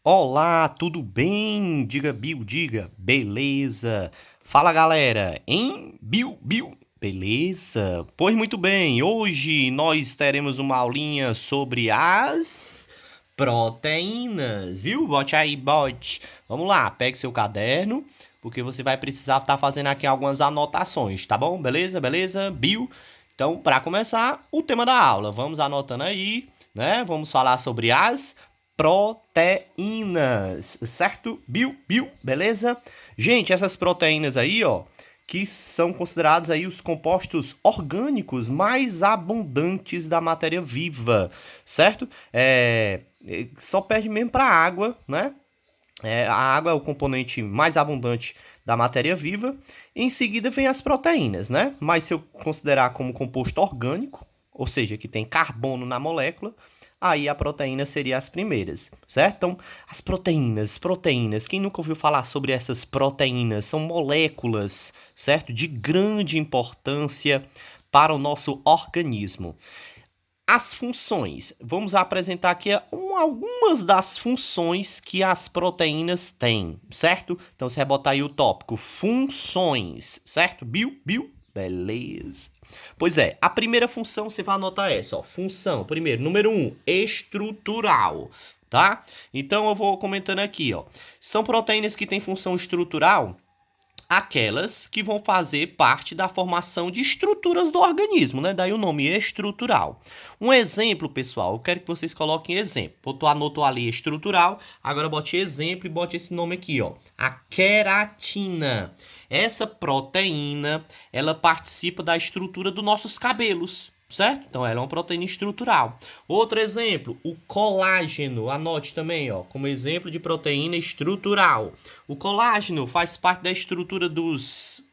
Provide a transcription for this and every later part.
Olá, tudo bem? Diga, Bill, diga. Beleza. Fala, galera. Hein? Bill, beleza? Pois muito bem, hoje nós teremos uma aulinha sobre as proteínas, viu? Bote aí, bote. Vamos lá, pegue seu caderno, porque você vai precisar estar fazendo aqui algumas anotações, tá bom? Beleza, Bill? Então, para começar, o tema da aula. Vamos anotando aí, né? Vamos falar sobre as proteínas, certo? Bill, beleza? Gente, essas proteínas aí, ó, que são considerados aí os compostos orgânicos mais abundantes da matéria viva, certo? Só perde mesmo para a água, né? A água é o componente mais abundante da matéria viva. Em seguida vem as proteínas, né? Mas se eu considerar como composto orgânico, ou seja, que tem carbono na molécula, aí a proteína seria as primeiras, certo? Então, as proteínas, quem nunca ouviu falar sobre essas proteínas? São moléculas, certo? De grande importância para o nosso organismo. As funções. Vamos apresentar aqui algumas das funções que as proteínas têm, certo? Então você vai botar aí o tópico funções, certo? Bill? Beleza. Pois é, a primeira função você vai anotar essa, ó. Função, primeiro, número 1, estrutural, tá? Então eu vou comentando aqui, ó. São proteínas que têm função estrutural, aquelas que vão fazer parte da formação de estruturas do organismo, né? Daí o nome estrutural. Um exemplo, pessoal, eu quero que vocês coloquem exemplo. Tu anotou ali estrutural, agora bote exemplo e bote esse nome aqui, ó. A queratina. Essa proteína, ela participa da estrutura dos nossos cabelos, certo? Então ela é uma proteína estrutural. Outro exemplo, o colágeno. Anote também, ó, como exemplo de proteína estrutural. O colágeno faz parte da estrutura dos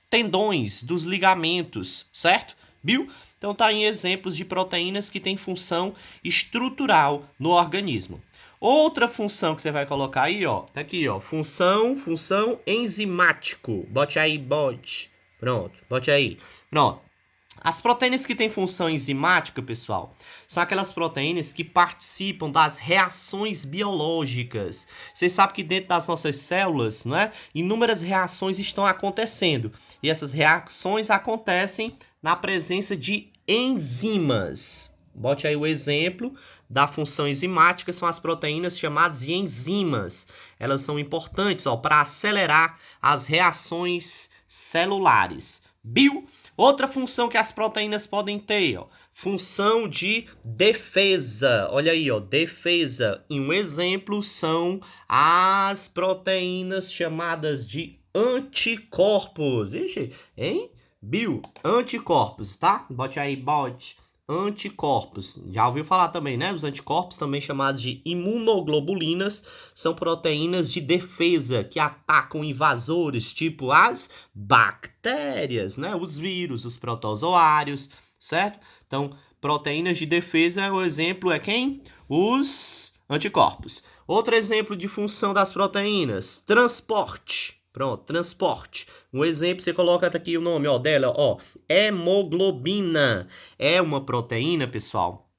tendões, dos ligamentos, certo? Viu? Então tá em exemplos de proteínas que têm função estrutural no organismo. Outra função que você vai colocar aí, ó, tá aqui, ó, função enzimático. Bote aí, bote. Pronto, bote aí. Pronto. As proteínas que têm função enzimática, pessoal, são aquelas proteínas que participam das reações biológicas. Vocês sabem que dentro das nossas células, não é? Inúmeras reações estão acontecendo. E essas reações acontecem na presença de enzimas. Bote aí o exemplo da função enzimática, são as proteínas chamadas de enzimas. Elas são importantes, ó, para acelerar as reações celulares. Bill, outra função que as proteínas podem ter, ó, função de defesa. Olha aí, ó, defesa. E um exemplo são as proteínas chamadas de anticorpos. Ixi, hein? Bill, anticorpos, tá? Bote aí, bote. Anticorpos. Já ouviu falar também, né? Os anticorpos, também chamados de imunoglobulinas, são proteínas de defesa que atacam invasores, tipo as bactérias, né? Os vírus, os protozoários, certo? Então, proteínas de defesa, o exemplo é quem? Os anticorpos. Outro exemplo de função das proteínas, transporte. Pronto, transporte. Um exemplo, você coloca aqui o nome, ó, dela, ó, hemoglobina. É uma proteína, pessoal,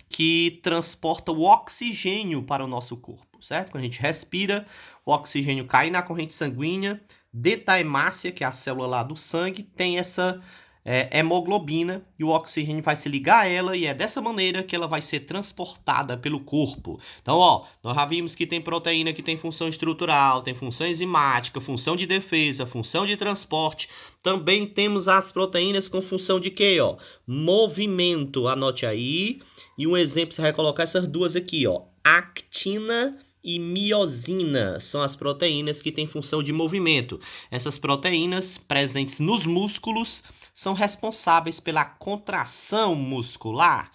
que transporta o oxigênio para o nosso corpo, certo? Quando a gente respira, o oxigênio cai na corrente sanguínea, dentro da hemácia, que é a célula lá do sangue, tem essa hemoglobina e o oxigênio vai se ligar a ela e é dessa maneira que ela vai ser transportada pelo corpo. Então, ó, nós já vimos que tem proteína que tem função estrutural, tem função enzimática, função de defesa, função de transporte. Também temos as proteínas com função de quê, ó? Movimento. Anote aí. E um exemplo, você vai colocar essas duas aqui, ó. Actina e miosina são as proteínas que têm função de movimento. Essas proteínas presentes nos músculos são responsáveis pela contração muscular.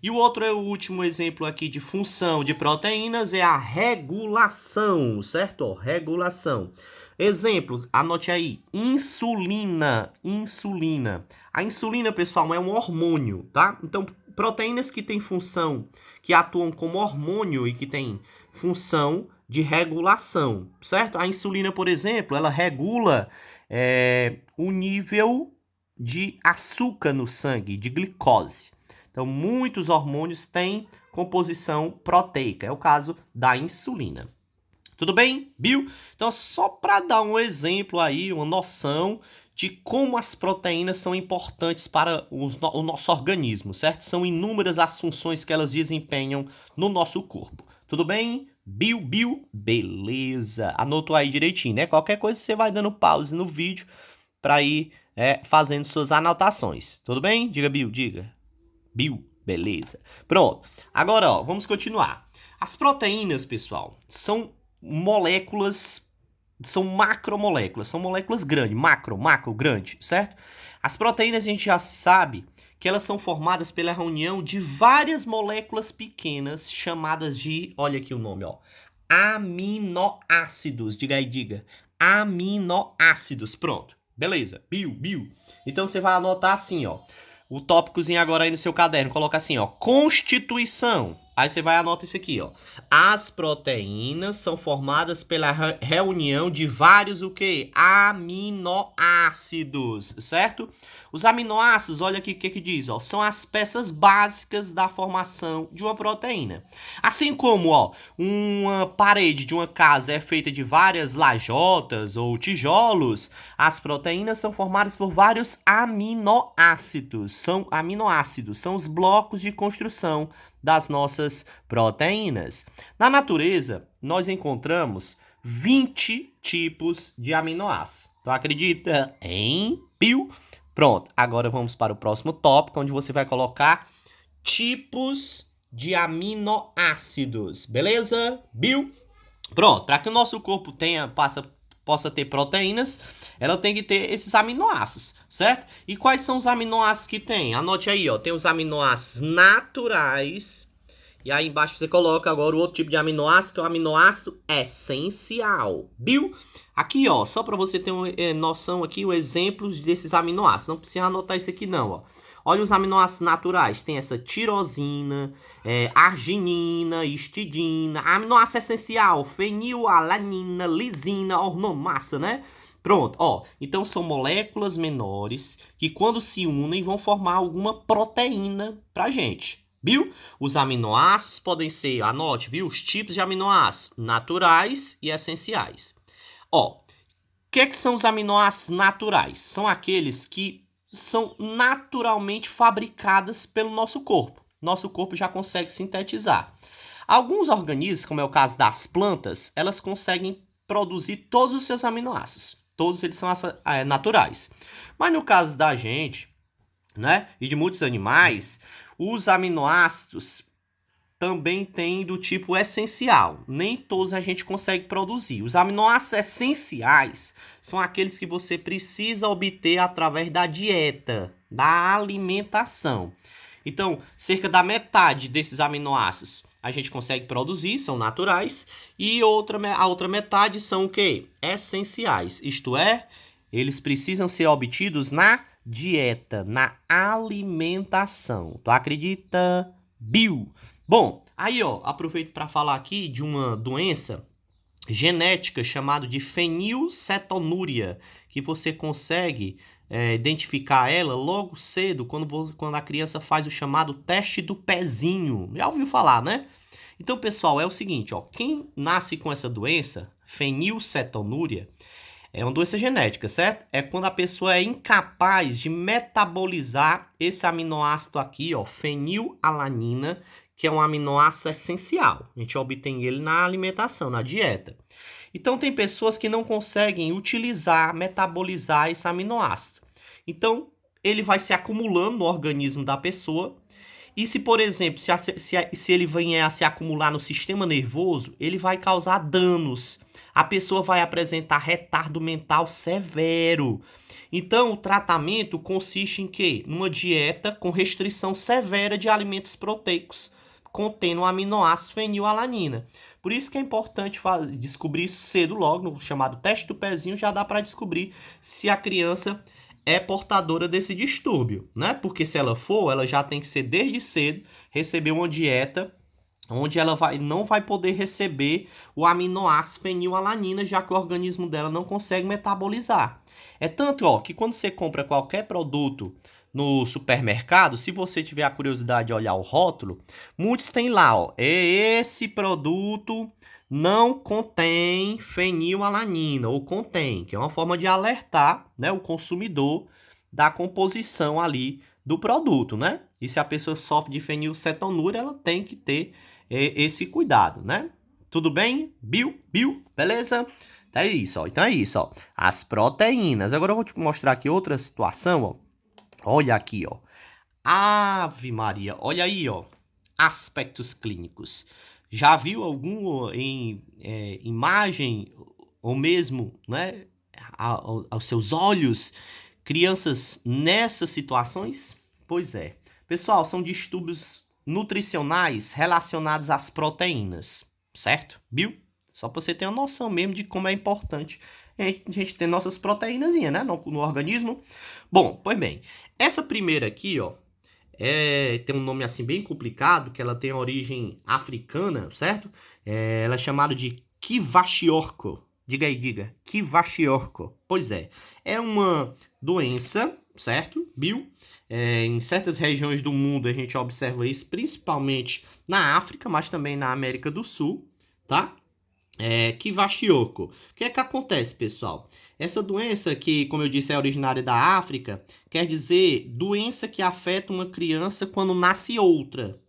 E o outro é o último exemplo aqui de função de proteínas é a regulação, certo? Regulação. Exemplo, anote aí, insulina. A insulina, pessoal, é um hormônio, tá? Então, proteínas que têm função, que atuam como hormônio e que têm função de regulação, certo? A insulina, por exemplo, ela regula o nível de açúcar no sangue, de glicose. Então, muitos hormônios têm composição proteica. É o caso da insulina. Tudo bem, Bill? Então, só para dar um exemplo aí, uma noção de como as proteínas são importantes para o nosso organismo, certo? São inúmeras as funções que elas desempenham no nosso corpo. Tudo bem? Bill, beleza. Anotou aí direitinho, né? Qualquer coisa você vai dando pause no vídeo para ir fazendo suas anotações. Tudo bem? Diga, Bill, diga. Bill, beleza. Pronto. Agora, ó, vamos continuar. As proteínas, pessoal, são moléculas, são macromoléculas, são moléculas grandes, macro, grande, certo? As proteínas a gente já sabe que elas são formadas pela reunião de várias moléculas pequenas chamadas de, olha aqui o nome, ó, aminoácidos. Diga aí, diga. Aminoácidos. Pronto. Beleza. Bill. Então você vai anotar assim, ó. O tópicozinho agora aí no seu caderno. Coloca assim, ó. Constituição. Aí você vai anotar isso aqui, ó. As proteínas são formadas pela reunião de vários o quê? Aminoácidos, certo? Os aminoácidos, olha aqui o que diz, ó, são as peças básicas da formação de uma proteína. Assim como, ó, uma parede de uma casa é feita de várias lajotas ou tijolos, as proteínas são formadas por vários aminoácidos. São aminoácidos, são os blocos de construção das nossas proteínas. Na natureza, nós encontramos 20 tipos de aminoácidos. Então, acredita em Bill? Pronto, agora vamos para o próximo tópico, onde você vai colocar tipos de aminoácidos. Beleza, Bill? Pronto, para que o nosso corpo possa ter proteínas, ela tem que ter esses aminoácidos, certo? E quais são os aminoácidos que tem? Anote aí, ó, tem os aminoácidos naturais, e aí embaixo você coloca agora o outro tipo de aminoácido, que é o aminoácido essencial, viu? Aqui, ó, só para você ter uma noção aqui, os exemplos desses aminoácidos, não precisa anotar isso aqui não, ó. Olha os aminoácidos naturais, tem essa tirosina, arginina, histidina, aminoácido essencial, fenilalanina, lisina, ornomassa, né? Pronto, ó, então são moléculas menores que quando se unem vão formar alguma proteína pra gente, viu? Os aminoácidos podem ser, anote, viu? Os tipos de aminoácidos naturais e essenciais. Ó, o que são os aminoácidos naturais? São aqueles que são naturalmente fabricadas pelo nosso corpo. Nosso corpo já consegue sintetizar. Alguns organismos, como é o caso das plantas, elas conseguem produzir todos os seus aminoácidos. Todos eles são naturais. Mas no caso da gente, né, e de muitos animais, os aminoácidos também têm do tipo essencial. Nem todos a gente consegue produzir. Os aminoácidos essenciais são aqueles que você precisa obter através da dieta, da alimentação. Então, cerca da metade desses aminoácidos a gente consegue produzir, são naturais, e a outra metade são o quê? Essenciais. Isto é, eles precisam ser obtidos na dieta, na alimentação. Tu acredita, Bill? Bom, aí ó, aproveito para falar aqui de uma doença genética chamada de fenilcetonúria, que você consegue identificar ela logo cedo quando a criança faz o chamado teste do pezinho. Já ouviu falar, né? Então, pessoal, é o seguinte, ó, quem nasce com essa doença, fenilcetonúria, é uma doença genética, certo? É quando a pessoa é incapaz de metabolizar esse aminoácido aqui, ó, fenilalanina, que é um aminoácido essencial. A gente obtém ele na alimentação, na dieta. Então, tem pessoas que não conseguem utilizar, metabolizar esse aminoácido. Então, ele vai se acumulando no organismo da pessoa. E se, por exemplo, se ele vier a se acumular no sistema nervoso, ele vai causar danos. A pessoa vai apresentar retardo mental severo. Então, o tratamento consiste em quê? Numa dieta com restrição severa de alimentos proteicos, contendo o aminoácido fenilalanina. Por isso que é importante descobrir isso cedo, logo, no chamado teste do pezinho, já dá para descobrir se a criança é portadora desse distúrbio, né? Porque se ela for, ela já tem que ser desde cedo, receber uma dieta onde ela não vai poder receber o aminoácido fenilalanina, já que o organismo dela não consegue metabolizar. É tanto, ó, que quando você compra qualquer produto no supermercado, se você tiver a curiosidade de olhar o rótulo, muitos têm lá, ó, esse produto não contém fenilalanina, ou contém, que é uma forma de alertar, né, o consumidor da composição ali do produto, né? E se a pessoa sofre de fenilcetonúria, ela tem que ter esse cuidado, né? Tudo bem? Bill, beleza? Então é isso, ó. As proteínas. Agora eu vou te mostrar aqui outra situação, ó. Olha aqui, ó. Ave Maria, olha aí, ó. Aspectos clínicos. Já viu algum em imagem ou mesmo, né, aos seus olhos, crianças nessas situações? Pois é. Pessoal, são distúrbios nutricionais relacionados às proteínas, certo? Viu? Só para você ter uma noção mesmo de como é importante a gente ter nossas proteínas, né, no organismo. Bom, pois bem, essa primeira aqui, ó, tem um nome assim bem complicado, que ela tem origem africana, certo? Ela é chamada de Kwashiorkor. Diga aí, Kwashiorkor. Pois é uma doença, certo? Bill? Em certas regiões do mundo a gente observa isso, principalmente na África, mas também na América do Sul, tá? Kwashiorkor. O que é que acontece, pessoal? Essa doença, que, como eu disse, é originária da África, quer dizer doença que afeta uma criança quando nasce outra.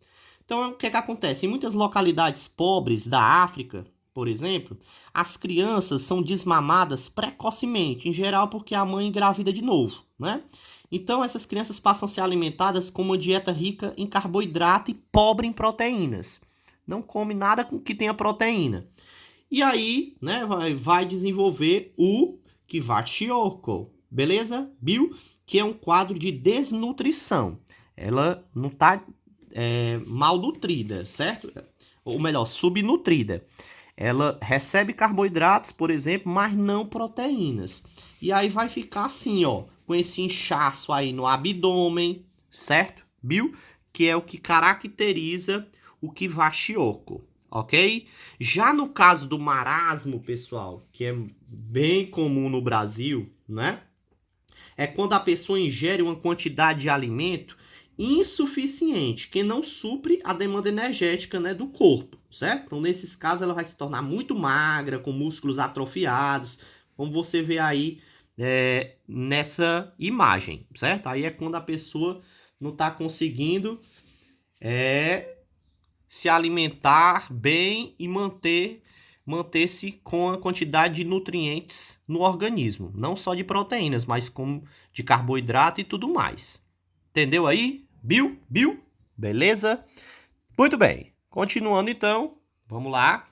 Então, o que é que acontece? Em muitas localidades pobres da África, por exemplo, as crianças são desmamadas precocemente, em geral porque a mãe engravida de novo, né? Então, essas crianças passam a ser alimentadas com uma dieta rica em carboidrato e pobre em proteínas. Não come nada que tenha proteína. E aí, né, vai desenvolver o Kwashiorkor, beleza? Bill, que é um quadro de desnutrição. Ela não está malnutrida, certo? Ou melhor, subnutrida. Ela recebe carboidratos, por exemplo, mas não proteínas. E aí vai ficar assim, ó, com esse inchaço aí no abdômen, certo? Bill, que é o que caracteriza o Kwashiorkor. Ok? Já no caso do marasmo, pessoal, que é bem comum no Brasil, né? É quando a pessoa ingere uma quantidade de alimento insuficiente, que não supre a demanda energética, né, do corpo, certo? Então, nesses casos, ela vai se tornar muito magra, com músculos atrofiados, como você vê aí nessa imagem, certo? Aí é quando a pessoa não está conseguindo se alimentar bem e manter-se com a quantidade de nutrientes no organismo. Não só de proteínas, mas como de carboidrato e tudo mais. Entendeu aí? Bill? Beleza? Muito bem. Continuando então, vamos lá.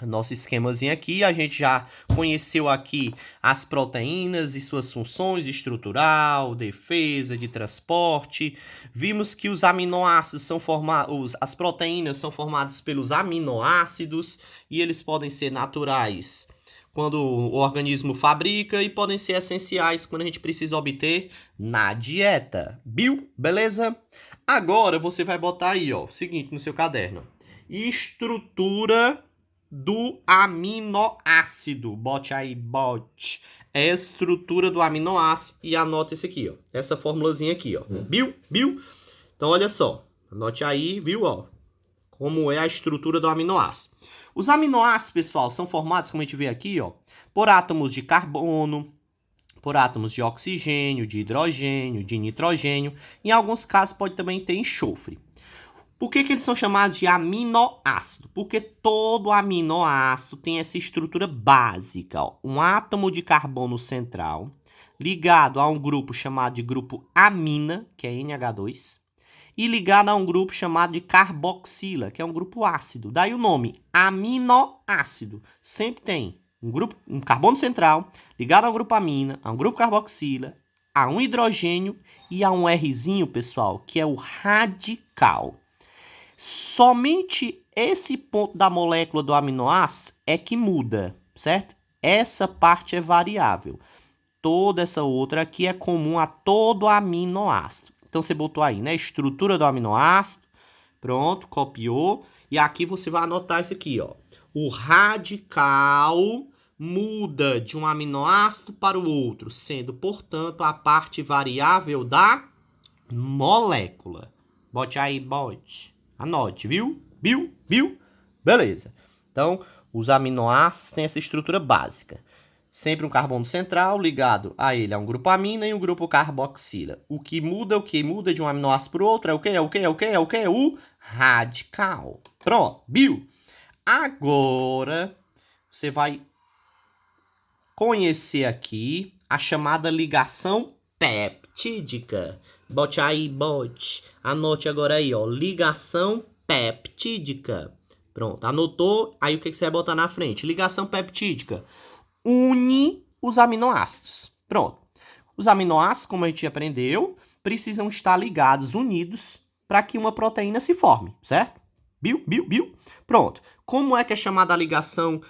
Nosso esquemazinho aqui, a gente já conheceu aqui as proteínas e suas funções estrutural, defesa, de transporte. Vimos que os aminoácidos são formados, as proteínas são formadas pelos aminoácidos e eles podem ser naturais quando o organismo fabrica e podem ser essenciais quando a gente precisa obter na dieta. Bill, beleza? Agora você vai botar aí, ó, o seguinte no seu caderno. Estrutura do aminoácido. Bote aí, bote. É a estrutura do aminoácido e anota esse aqui, ó. Essa formulazinha aqui, ó. Bill? Então, olha só. Anote aí, viu, ó. Como é a estrutura do aminoácido. Os aminoácidos, pessoal, são formados, como a gente vê aqui, ó, por átomos de carbono, por átomos de oxigênio, de hidrogênio, de nitrogênio. Em alguns casos, pode também ter enxofre. Por que eles são chamados de aminoácido? Porque todo aminoácido tem essa estrutura básica, ó. Um átomo de carbono central ligado a um grupo chamado de grupo amina, que é NH2, e ligado a um grupo chamado de carboxila, que é um grupo ácido. Daí o nome aminoácido. Sempre tem um carbono central ligado a um grupo amina, a um grupo carboxila, a um hidrogênio e a um Rzinho, pessoal, que é o radical. Somente esse ponto da molécula do aminoácido é que muda, certo? Essa parte é variável. Toda essa outra aqui é comum a todo aminoácido. Então, você botou aí, né? Estrutura do aminoácido. Pronto, copiou. E aqui você vai anotar isso aqui, ó. O radical muda de um aminoácido para o outro, sendo, portanto, a parte variável da molécula. Bote aí, bote. Anote, viu? Viu? Beleza. Então, os aminoácidos têm essa estrutura básica. Sempre um carbono central ligado a ele a um grupo amina e um grupo carboxila. O que muda de um aminoácido para o outro é o quê? O radical. Pronto, viu? Agora, você vai conhecer aqui a chamada ligação peptídica. Bote aí, bote. Anote agora aí, ó. Ligação peptídica. Pronto, anotou. Aí o que você vai botar na frente? Ligação peptídica. Une os aminoácidos. Pronto. Os aminoácidos, como a gente aprendeu, precisam estar ligados, unidos, para que uma proteína se forme, certo? Viu? Pronto. Como é que é chamada a ligação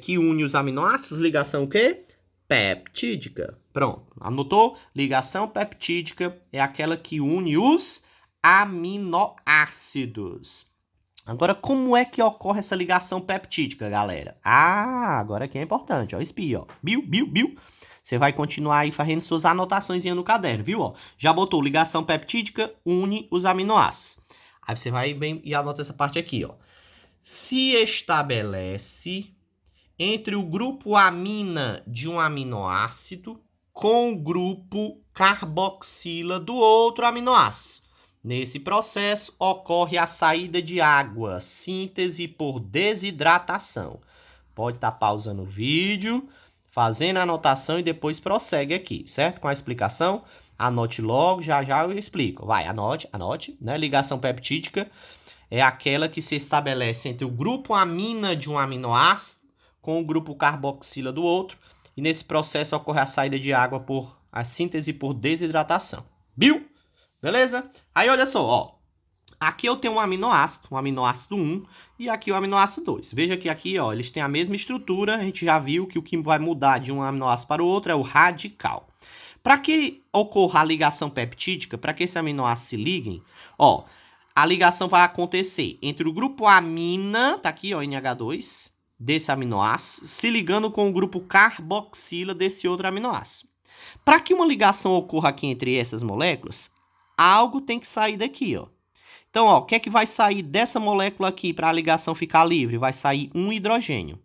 que une os aminoácidos? Ligação o quê? Peptídica. Pronto. Anotou? Ligação peptídica é aquela que une os aminoácidos. Agora, como é que ocorre essa ligação peptídica, galera? Agora aqui é importante, ó. Espia, ó. Viu? Você vai continuar aí fazendo suas anotações no caderno, viu? Ó, já botou ligação peptídica, une os aminoácidos. Aí você vai bem e anota essa parte aqui, ó. Se estabelece entre o grupo amina de um aminoácido com o grupo carboxila do outro aminoácido. Nesse processo, ocorre a saída de água, síntese por desidratação. Pode estar pausando o vídeo, fazendo a anotação e depois prossegue aqui, certo? Com a explicação, anote logo, já eu explico. Vai, anote, né? Ligação peptídica é aquela que se estabelece entre o grupo amina de um aminoácido com o grupo carboxila do outro, e nesse processo ocorre a saída de água por a síntese por desidratação. Viu? Beleza? Aí olha só, ó. Aqui eu tenho um aminoácido 1, e aqui o aminoácido 2. Veja que aqui, ó, eles têm a mesma estrutura, a gente já viu que o que vai mudar de um aminoácido para o outro é o radical. Para que ocorra a ligação peptídica, para que esses aminoácidos se liguem, ó, a ligação vai acontecer entre o grupo amina, tá aqui, ó, NH2, desse aminoácido, se ligando com o grupo carboxila desse outro aminoácido. Para que uma ligação ocorra aqui entre essas moléculas, algo tem que sair daqui, ó. Então, ó, o que é que vai sair dessa molécula aqui para a ligação ficar livre? Vai sair um hidrogênio.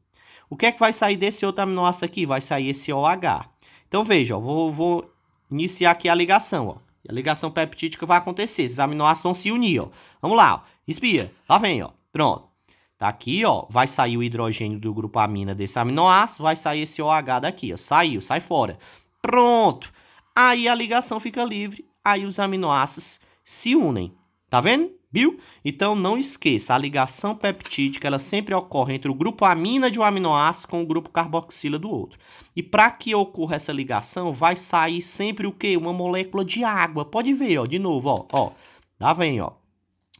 O que é que vai sair desse outro aminoácido aqui? Vai sair esse OH. Então, veja, ó, vou iniciar aqui a ligação, ó. A ligação peptídica vai acontecer, esses aminoácidos vão se unir, ó. Vamos lá, ó. Respira. Lá vem, ó. Pronto. Tá aqui, ó. Vai sair o hidrogênio do grupo amina desse aminoácido, vai sair esse OH daqui, ó. Saiu, sai fora. Pronto. Aí a ligação fica livre, aí os aminoácidos se unem. Tá vendo? Viu? Então não esqueça, a ligação peptídica ela sempre ocorre entre o grupo amina de um aminoácido com o grupo carboxila do outro. E para que ocorra essa ligação, vai sair sempre o quê? Uma molécula de água. Pode ver, ó, de novo, ó. Tá vendo, ó.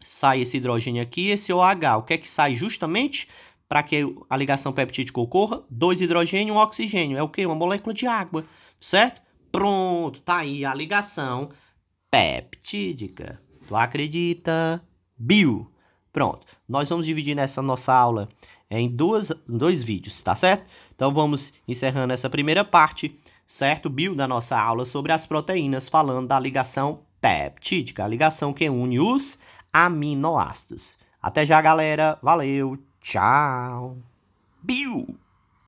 Sai esse hidrogênio aqui, esse OH. O que é que sai justamente para que a ligação peptídica ocorra? 2 hidrogênio e 1 oxigênio. É o quê? Uma molécula de água, certo? Pronto, tá aí a ligação peptídica. Tu acredita? Bio. Pronto. Nós vamos dividir nessa nossa aula em dois vídeos, tá certo? Então vamos encerrando essa primeira parte, certo, Bio, da nossa aula sobre as proteínas, falando da ligação peptídica, a ligação que une os aminoácidos. Até já, galera. Valeu. Tchau. Bio.